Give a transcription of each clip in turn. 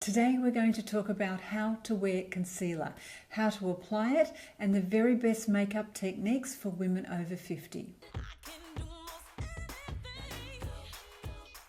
Today we're going to talk about how to wear concealer, how to apply it, and the very best makeup techniques for women over 50.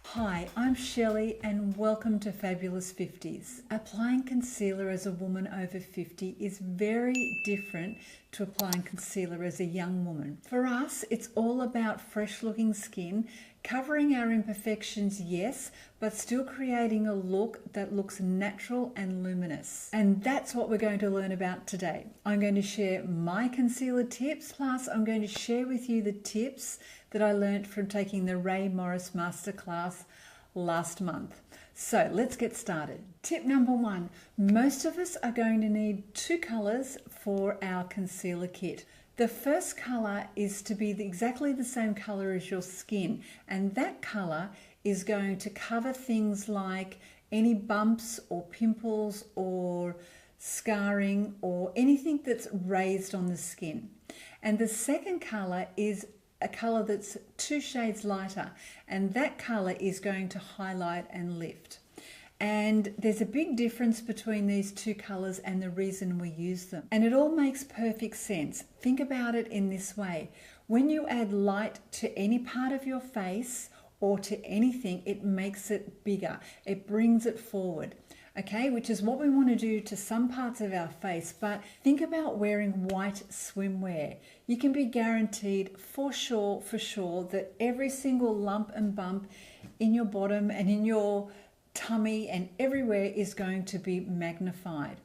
Hi, I'm Shelley and welcome to Fabulous 50s. Applying concealer as a woman over 50 is very different to applying concealer as a young woman. For us, it's all about fresh looking skin, covering our imperfections, yes, but still creating a look that looks natural and luminous. And that's what we're going to learn about today. I'm going to share my concealer tips, plus I'm going to share with you the tips that I learned from taking the Ray Morris Masterclass last month. So let's get started. Tip number one, most of us are going to need two colors for our concealer kit. The first color is to be exactly the same color as your skin, and that color is going to cover things like any bumps or pimples or scarring or anything that's raised on the skin. And the second color is a color that's 2 shades lighter, and that color is going to highlight and lift. And there's a big difference between these two colors and the reason we use them. And it all makes perfect sense. Think about it in this way. When you add light to any part of your face or to anything, it makes it bigger. It brings it forward. Okay, which is what we want to do to some parts of our face. But think about wearing white swimwear. You can be guaranteed for sure that every single lump and bump in your bottom and in your tummy and everywhere is going to be magnified.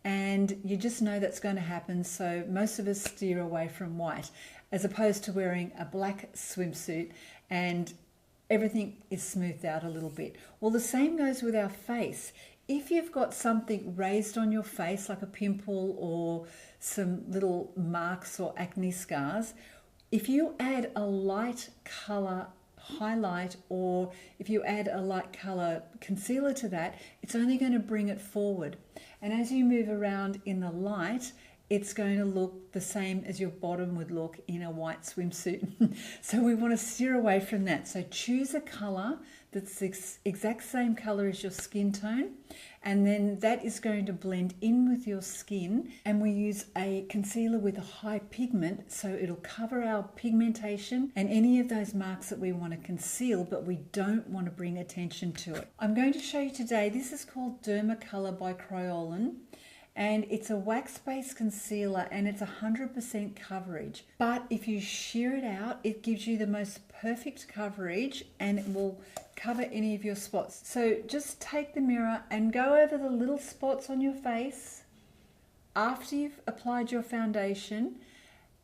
And you just know that's going to happen, so most of us steer away from white, as opposed to wearing a black swimsuit and everything is smoothed out a little bit. Well, the same goes with our face. If you've got something raised on your face, like a pimple or some little marks or acne scars, if you add a light color highlight or if you add a light color concealer to that, it's only going to bring it forward. And as you move around in the light, it's going to look the same as your bottom would look in a white swimsuit. So we want to steer away from that. So choose a color that's the exact same color as your skin tone, and then that is going to blend in with your skin. And we use a concealer with a high pigment, so it'll cover our pigmentation and any of those marks that we want to conceal, but we don't want to bring attention to it. I'm going to show you today, this is called Dermacolor by Kroylan. And it's a wax-based concealer and it's 100% coverage. But if you sheer it out, it gives you the most perfect coverage and it will cover any of your spots. So just take the mirror and go over the little spots on your face after you've applied your foundation,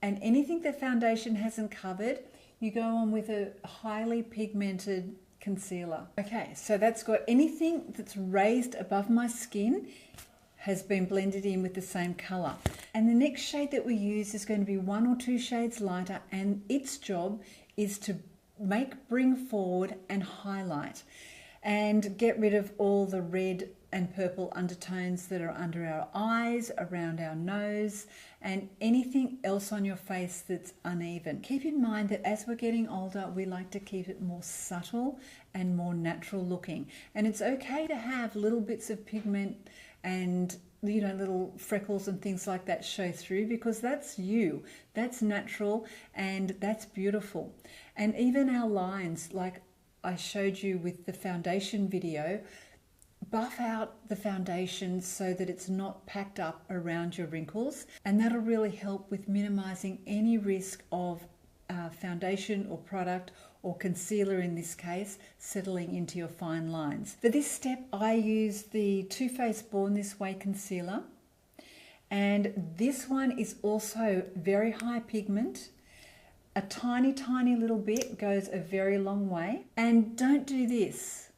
and anything the foundation hasn't covered, you go on with a highly pigmented concealer. Okay, so that's got anything that's raised above my skin has been blended in with the same color. And the next shade that we use is going to be 1 or 2 shades lighter, and its job is to bring forward and highlight and get rid of all the red and purple undertones that are under our eyes, around our nose, and anything else on your face that's uneven. Keep in mind that as we're getting older, we like to keep it more subtle and more natural looking. And it's okay to have little bits of pigment and little freckles and things like that show through, because that's you, that's natural, and that's beautiful. And even our lines, like I showed you with the foundation video, buff out the foundation so that it's not packed up around your wrinkles, and that'll really help with minimizing any risk of foundation or product or concealer in this case settling into your fine lines. For this step, I use the Too Faced Born This Way concealer, and this one is also very high pigment. A tiny little bit goes a very long way. And don't do this,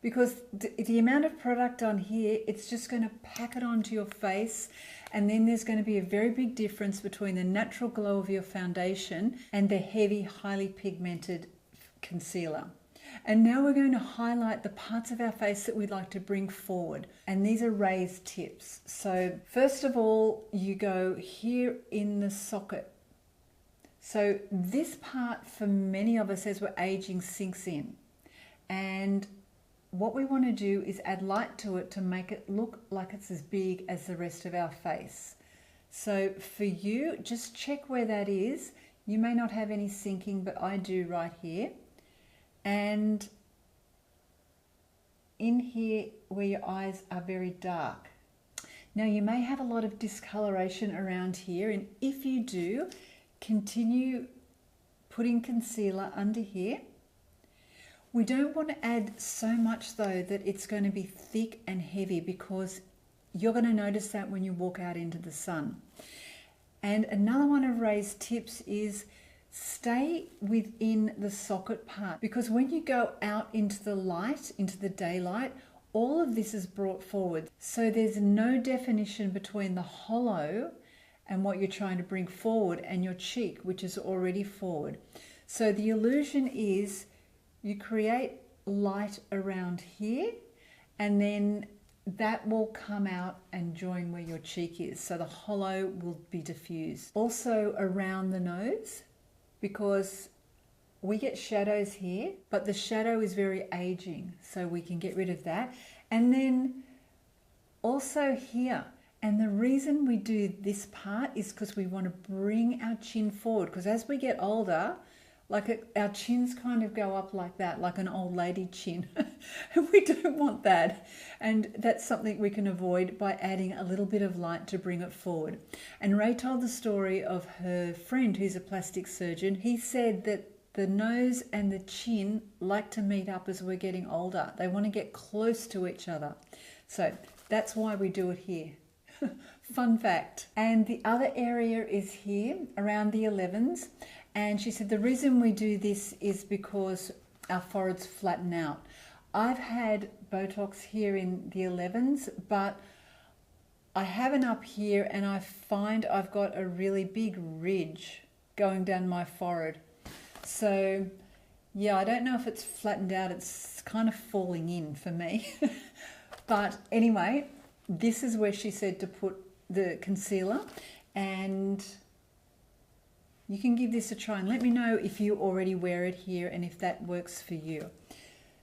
because the amount of product on here, it's just going to pack it onto your face, and then there's going to be a very big difference between the natural glow of your foundation and the heavy, highly pigmented concealer. And now we're going to highlight the parts of our face that we'd like to bring forward, and these are raised tips. So first of all, you go here in the socket. So this part, for many of us as we're aging, sinks in, and what we want to do is add light to it to make it look like it's as big as the rest of our face. So for you, just check where that is. You may not have any sinking, but I do right here. And in here where your eyes are very dark. Now you may have a lot of discoloration around here, and if you do, continue putting concealer under here. We don't want to add so much though that it's going to be thick and heavy, because you're going to notice that when you walk out into the sun. And another one of Ray's tips is stay within the socket part, because when you go out into the light, into the daylight, all of this is brought forward. So there's no definition between the hollow and what you're trying to bring forward and your cheek, which is already forward. So the illusion is you create light around here, and then that will come out and join where your cheek is. So the hollow will be diffused. Also around the nose, because we get shadows here, but the shadow is very aging, so we can get rid of that. And then also here, and the reason we do this part is because we want to bring our chin forward, because as we get older, like our chins kind of go up like that, like an old lady chin. And we don't want that. And that's something we can avoid by adding a little bit of light to bring it forward. And Ray told the story of her friend who's a plastic surgeon. He said that the nose and the chin like to meet up as we're getting older. They want to get close to each other. So that's why we do it here. Fun fact. And the other area is here around the 11s. And she said the reason we do this is because our foreheads flatten out. I've had Botox here in the 11s, but I haven't up here, and I find I've got a really big ridge going down my forehead. So yeah, I don't know if it's flattened out. It's kind of falling in for me. But anyway, this is where she said to put the concealer, and you can give this a try and let me know if you already wear it here and if that works for you.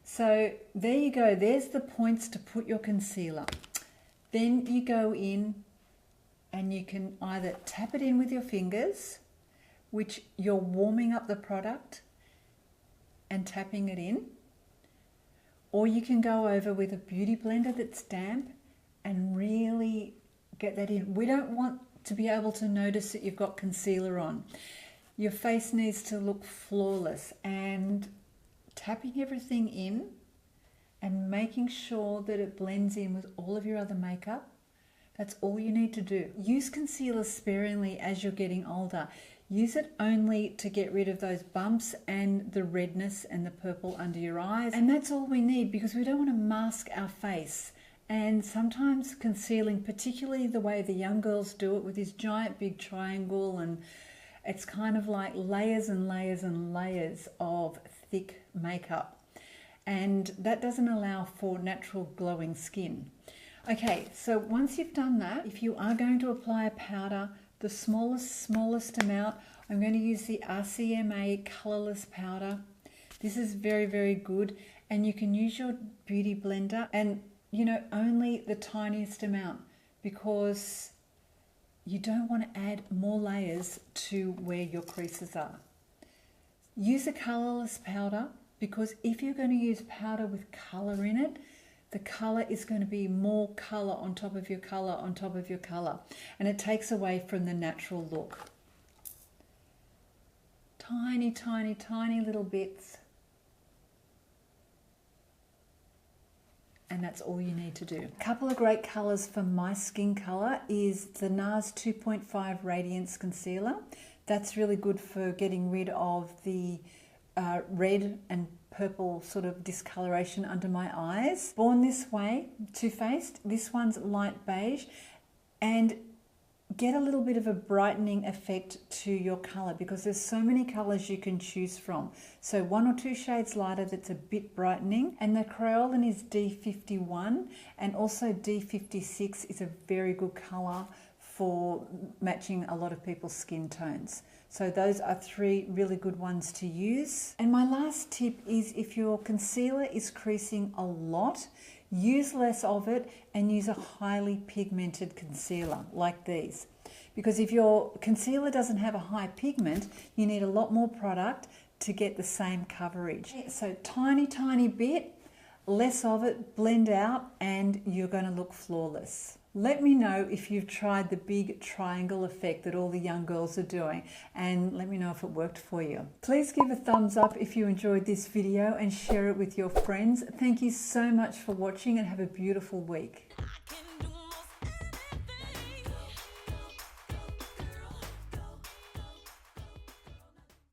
So there you go. There's the points to put your concealer. Then you go in and you can either tap it in with your fingers, which you're warming up the product and tapping it in, or you can go over with a beauty blender that's damp and really get that in. We don't want to be able to notice that you've got concealer on. Your face needs to look flawless, and tapping everything in and making sure that it blends in with all of your other makeup. That's all you need to do. Use concealer sparingly as you're getting older. Use it only to get rid of those bumps and the redness and the purple under your eyes. And that's all we need, because we don't want to mask our face. And sometimes concealing, particularly the way the young girls do it with this giant big triangle, and it's kind of like layers and layers and layers of thick makeup. And that doesn't allow for natural glowing skin. Okay, so once you've done that, if you are going to apply a powder, the smallest amount, I'm going to use the RCMA colorless powder. This is very, very good. And you can use your beauty blender, and you know, only the tiniest amount, because you don't want to add more layers to where your creases are. Use a colorless powder, because if you're going to use powder with color in it, the color is going to be more color on top of your color on top of your color, and it takes away from the natural look. Tiny, tiny, tiny little bits. And that's all you need to do. A couple of great colors for my skin color is the Nars 2.5 Radiance Concealer. That's really good for getting rid of the red and purple sort of discoloration under my eyes. Born This Way, Too Faced. This one's light beige, and get a little bit of a brightening effect to your color, because there's so many colors you can choose from. So 1 or 2 shades lighter that's a bit brightening. And the Kroylan is D51, and also D56 is a very good color for matching a lot of people's skin tones. So those are 3 really good ones to use. And my last tip is, if your concealer is creasing a lot, use less of it and use a highly pigmented concealer like these. Because if your concealer doesn't have a high pigment, you need a lot more product to get the same coverage. So tiny bit, less of it, blend out, and you're going to look flawless. Let me know if you've tried the big triangle effect that all the young girls are doing, and let me know if it worked for you. Please give a thumbs up if you enjoyed this video and share it with your friends. Thank you so much for watching, and have a beautiful week.